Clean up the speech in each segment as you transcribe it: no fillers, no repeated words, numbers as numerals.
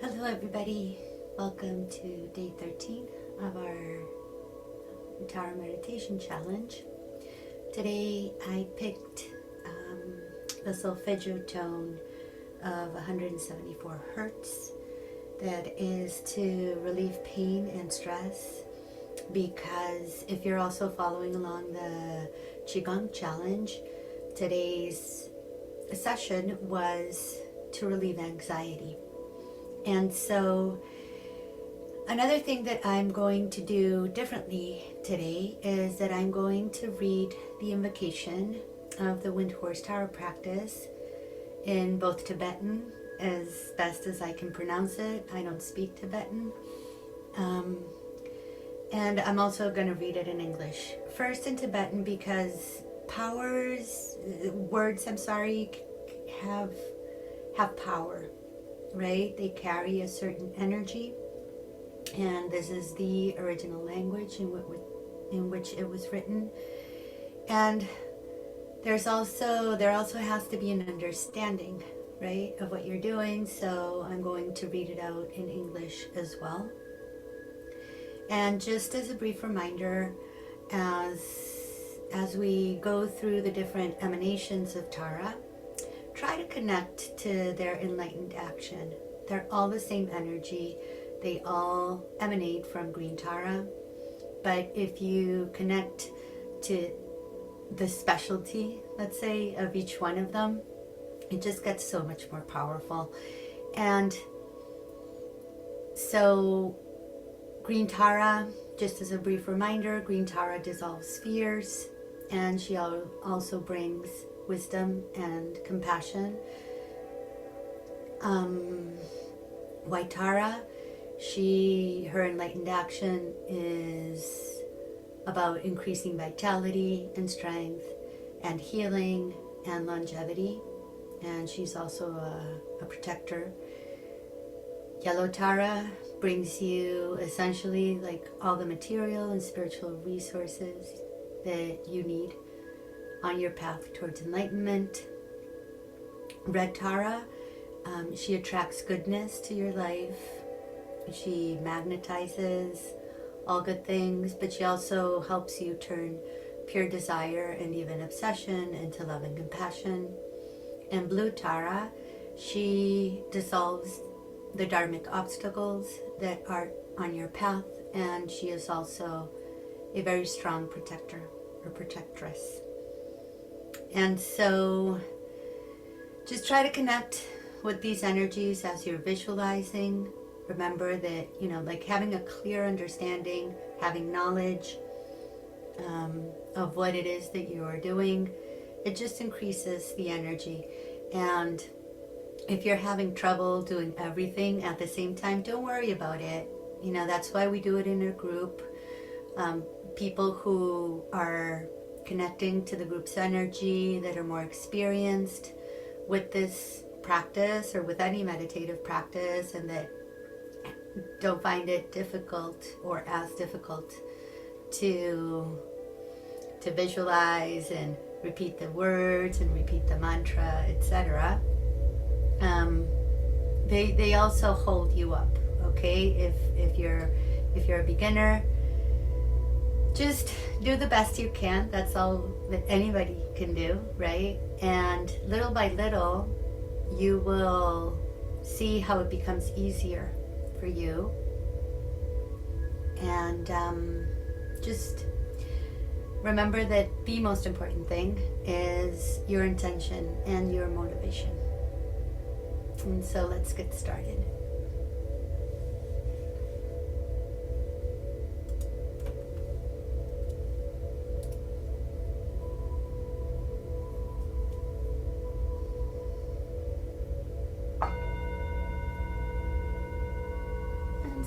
Hello everybody, welcome to day 13 of our Tower Meditation Challenge. Today I picked the solfeggio tone of 174 hertz that is to relieve pain and stress, because if you're also following along the Qigong Challenge, today's session was to relieve anxiety. And so another thing that I'm going to do differently today is that I'm going to read the invocation of the Wind Horse Tower practice in both Tibetan, as best as I can pronounce it. I don't speak Tibetan. And I'm also going to read it in English. First in Tibetan because words have power. Right? They carry a certain energy, and this is the original language in which it was written. And there also has to be an understanding, right, of what you're doing. So I'm going to read it out in English as well. And just as a brief reminder, as we go through the different emanations of Tara, try to connect to their enlightened action. They're all the same energy. They all emanate from green Tara. But if you connect to the specialty, let's say, of each one of them, it just gets so much more powerful. And so green Tara, just as a brief reminder, green Tara dissolves fears, and she also brings wisdom and compassion. White Tara, her enlightened action is about increasing vitality and strength and healing and longevity, and she's also a protector. Yellow Tara brings you essentially like all the material and spiritual resources that you need on your path towards enlightenment. Red Tara, she attracts goodness to your life. She magnetizes all good things, but she also helps you turn pure desire and even obsession into love and compassion. And Blue Tara, she dissolves the dharmic obstacles that are on your path, and she is also a very strong protector or protectress. And so just try to connect with these energies as you're visualizing. Remember that, like having a clear understanding, having knowledge of what it is that you are doing, it just increases the energy. And if you're having trouble doing everything at the same time, don't worry about it. That's why we do it in a group. People who are connecting to the group's energy, that are more experienced with this practice or with any meditative practice, and that don't find it difficult or as difficult to visualize and repeat the words and repeat the mantra, etc. They also hold you up. Okay, if you're a beginner, just do the best you can. That's all that anybody can do, right? And little by little, you will see how it becomes easier for you. And just remember that the most important thing is your intention and your motivation. And so let's get started.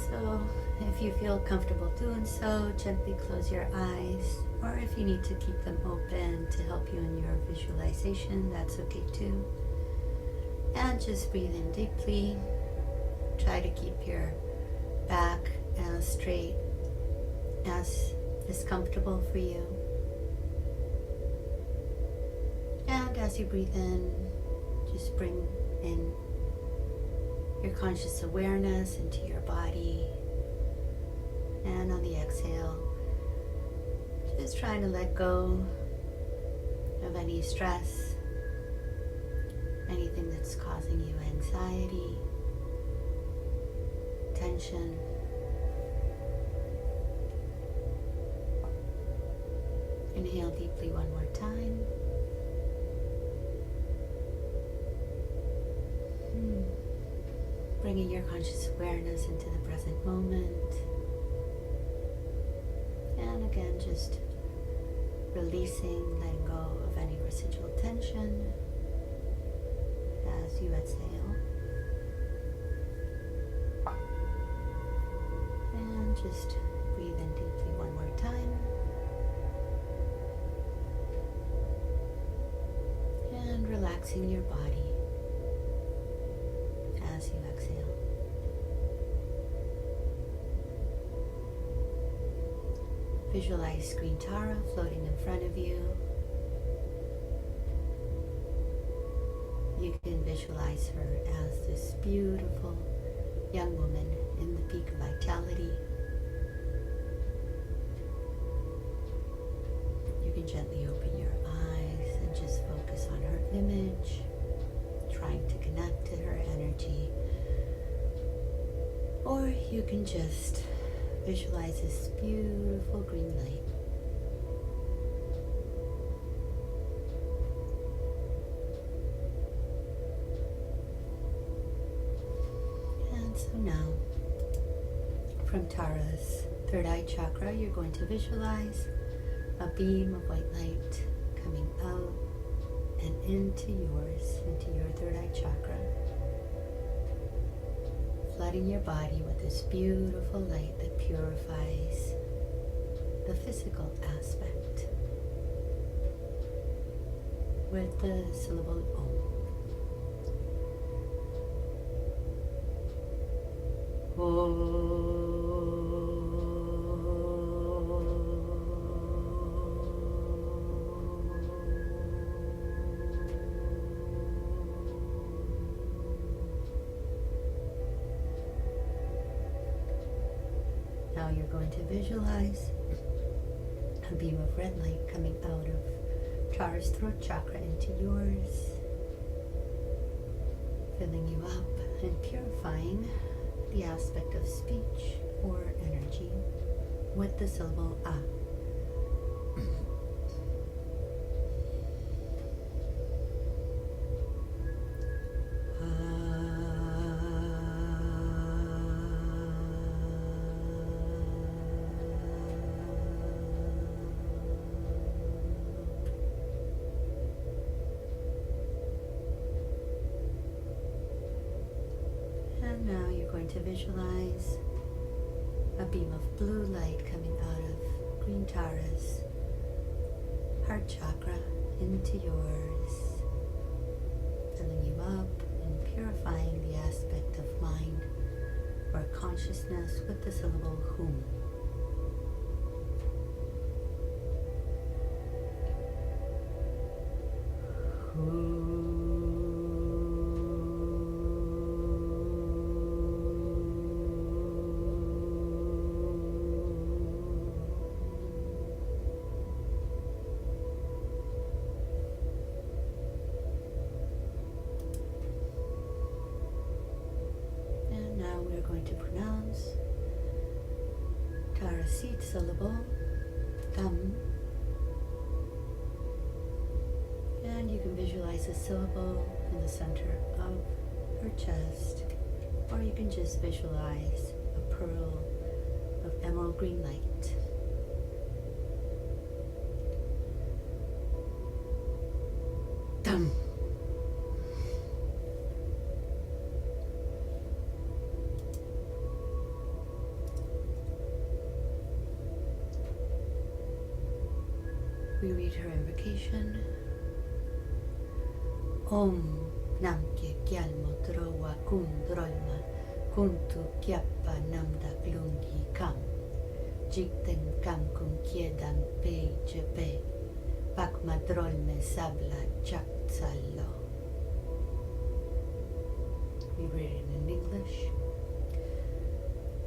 So if you feel comfortable doing so, gently close your eyes, or if you need to keep them open to help you in your visualization, that's okay too. And just breathe in deeply. Try to keep your back as straight as is comfortable for you. And as you breathe in, just bring in your conscious awareness into your body. And on the exhale, just trying to let go of any stress, anything that's causing you anxiety, tension. Inhale deeply one more time. Bringing your conscious awareness into the present moment. And again, just releasing, letting go of any residual tension as you exhale. And just breathe in deeply one more time. And relaxing your body as you exhale. Visualize Green Tara floating in front of you. You can visualize her as this beautiful young woman in the peak of vitality. You can gently open your eyes and just focus on her image, trying to connect to her energy. Or you can just visualize this beautiful green light. And so now, from Tara's third eye chakra, you're going to visualize a beam of white light coming out and into yours, into your third eye chakra, flooding your body with this beautiful light that purifies the physical aspect with the syllable Om. Now you're going to visualize a beam of red light coming out of Tara's throat chakra into yours, filling you up and purifying the aspect of speech or energy with the syllable A. Now you're going to visualize a beam of blue light coming out of Green Tara's heart chakra into yours, filling you up and purifying the aspect of mind or consciousness with the syllable Hum. We're going to pronounce Tara's seed syllable, Tam. And you can visualize a syllable in the center of her chest, or you can just visualize a pearl of emerald green light. Tam. We read her invocation. Om Namke Kyalmo Drowa Kundrolma Kuntu Kyappa Namda Glungi Kam Jikten Kam Kun Kiedan Pe Jepe Pakma Drolme Sabla Chak Sallo. We read it in English.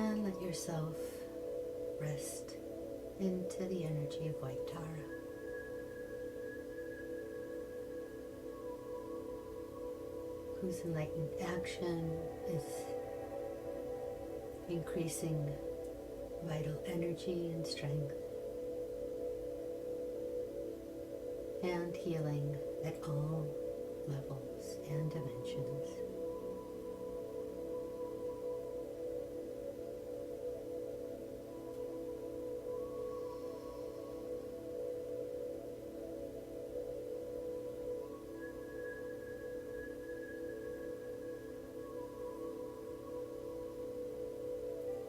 And let yourself rest into the energy of White Tara. Whose enlightened action is increasing vital energy and strength and healing at all levels and dimensions.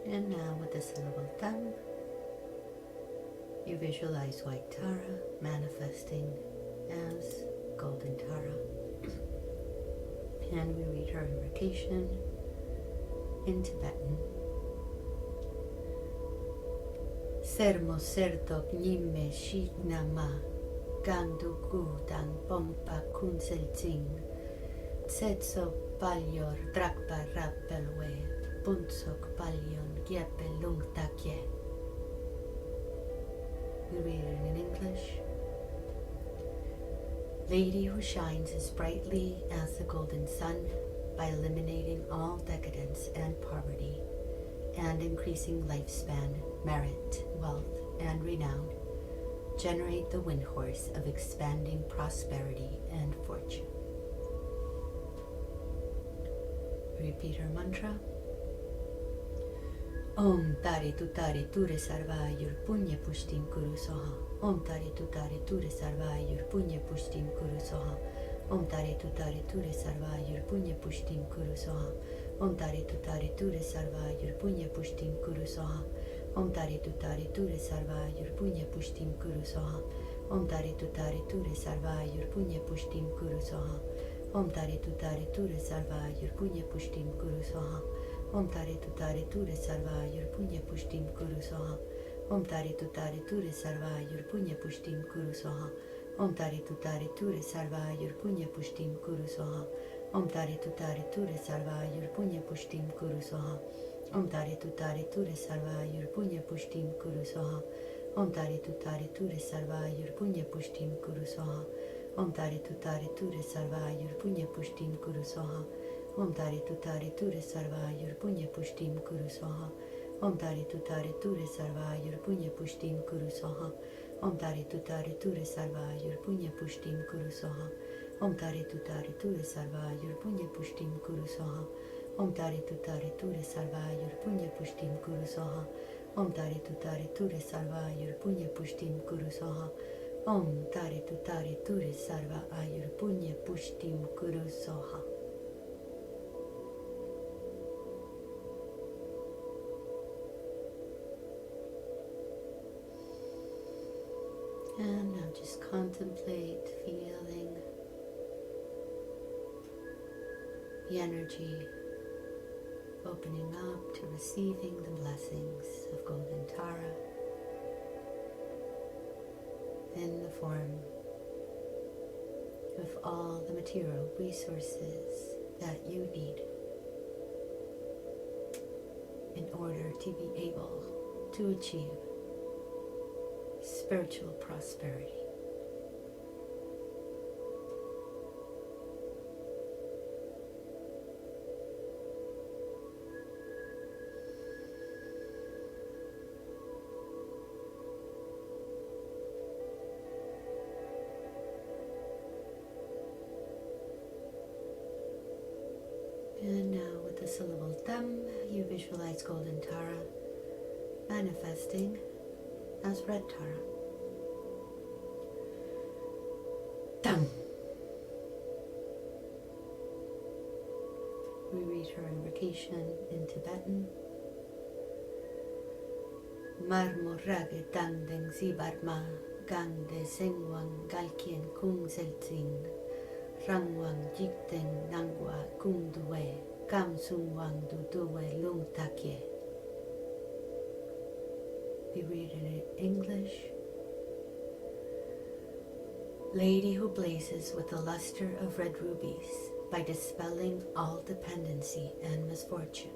And now with the syllable Tam, you visualize White Tara manifesting as Golden Tara. And we read her invocation in Tibetan. Sermo sertok nimme shiknama ganduku dan pompa kunselting tsetso palyor drakpa rappelwe buntsok palyon gyepelung takye. We read it in English. Lady who shines as brightly as the golden sun by eliminating all decadence and poverty and increasing lifespan, merit, wealth, and renown, generate the wind horse of expanding prosperity and fortune. Repeat her mantra. Om tare tutare ture sarvayur punya pushtim kuru soha. Om tare tutare ture sarvayur punya pushtim kuru soha. Om tare tutare ture sarvayur punya pushtim kuru soha. Om tare tutare ture sarvayur punya pushtim kuru soha. Om tare tutare ture sarvayur punya pushtim kuru soha. Om tare tutare ture sarvayur punya pushtim kuru soha. Om tare tutare ture sarvayur punya pushtim kuru soha. Om tare tutare ture sarvayur punya pushtim kuru soha. Om tare tutare ture sarvayur punya pushtim kuru soha. Om tare tutare ture sarvayur punya pushtim kuru soha. Om tare tutare ture sarvayur punya pushtim kuru soha. Om tare tutare ture sarvayur punya pushtim kuru soha. Om tare tutare ture sarvayur punya pushtim kuru soha. Om tare tutare ture sarvayur punya pushtim kuru soha. Om tare tutare ture sarvayur punya pushtim kuru soha. Om tare tutare ture sarvayur punya pushtim kuru soha. Om tare tutare ture sarvayur punya pushtim kuru soha. Om tare tutare ture sarvayur punya pushtim kuru soha. Om tare tutare ture sarvayur punya pushtim kuru soha. Om tare tutare ture sarvayur punya pushtim kuru soha. Om tare tutare ture sarvayur punya pushtim kuru soha. And now just contemplate feeling the energy opening up to receiving the blessings of Golden Tara in the form of all the material resources that you need in order to be able to achieve spiritual prosperity. And now with the syllable Tam, you visualize Golden Tara manifesting as Red Tara. Tam. We read her invocation in Tibetan. Marmorrage tangdeng zibarma gangde sengwang galkien kung selting rangwang jikten nangwa kung duwe kam sungwang duwe lung takye. We read it in English. Lady who blazes with the luster of red rubies by dispelling all dependency and misfortune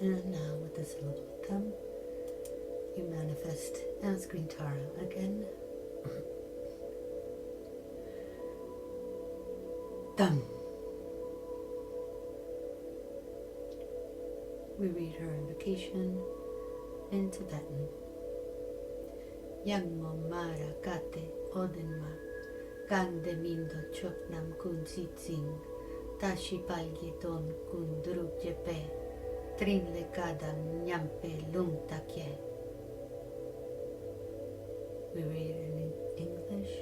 And now with the syllable thumb, you manifest as Green Tara again. Thumb. We read her invocation in Tibetan. Yang mo mara kate odenma, gande mindo chok nam kun sitsing, tashi palgi ton kun druk jepe, trin le kadam nyampe lung takye. We read it in English.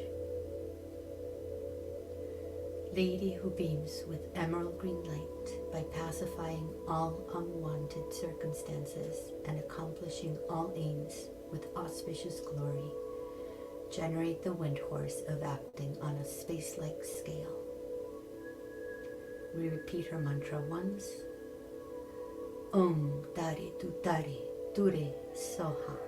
Lady who beams with emerald green light by pacifying all unwanted circumstances and accomplishing all aims with auspicious glory, generate the wind horse of acting on a space-like scale. We repeat her mantra once. Om Dari Tutari Ture Soha.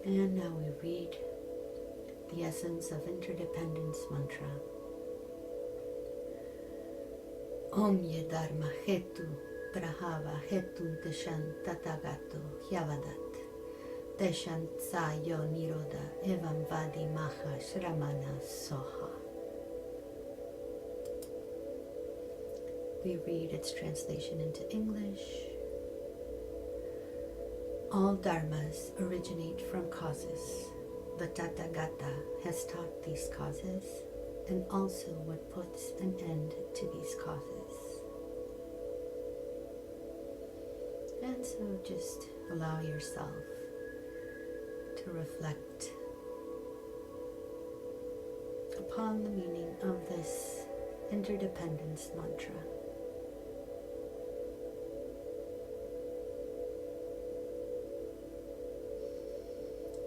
And now we read the essence of interdependence mantra. Om ye dharma hetu prahava hetu deshan tatagato hyavadat deshan tsayo niroda evam vadi maha shramana soha. We read its translation into English. All dharmas originate from causes. The Tathagata has taught these causes and also what puts an end to these causes. And so just allow yourself to reflect upon the meaning of this interdependence mantra.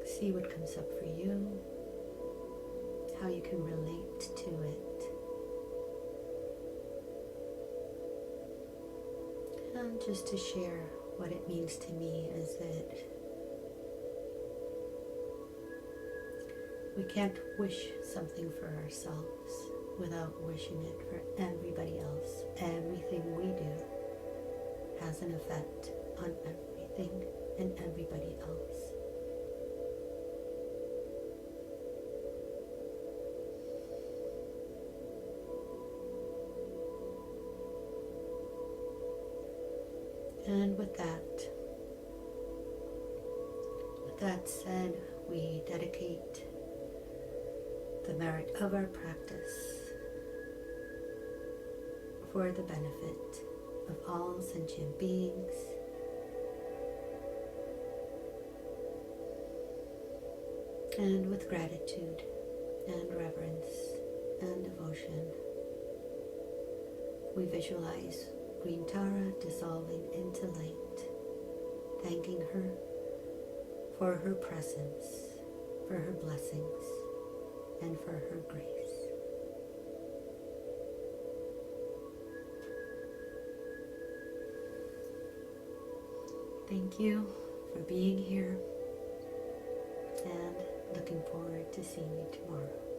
See what comes up for you, how you can relate to it, and just to share what it means to me is that we can't wish something for ourselves without wishing it for everybody else. Everything we do has an effect on everything and everybody else. And with that said, we dedicate the merit of our practice for the benefit of all sentient beings, and with gratitude and reverence and devotion, we visualize Green Tara dissolving into light, thanking her for her presence, for her blessings, and for her grace. Thank you for being here, and looking forward to seeing you tomorrow.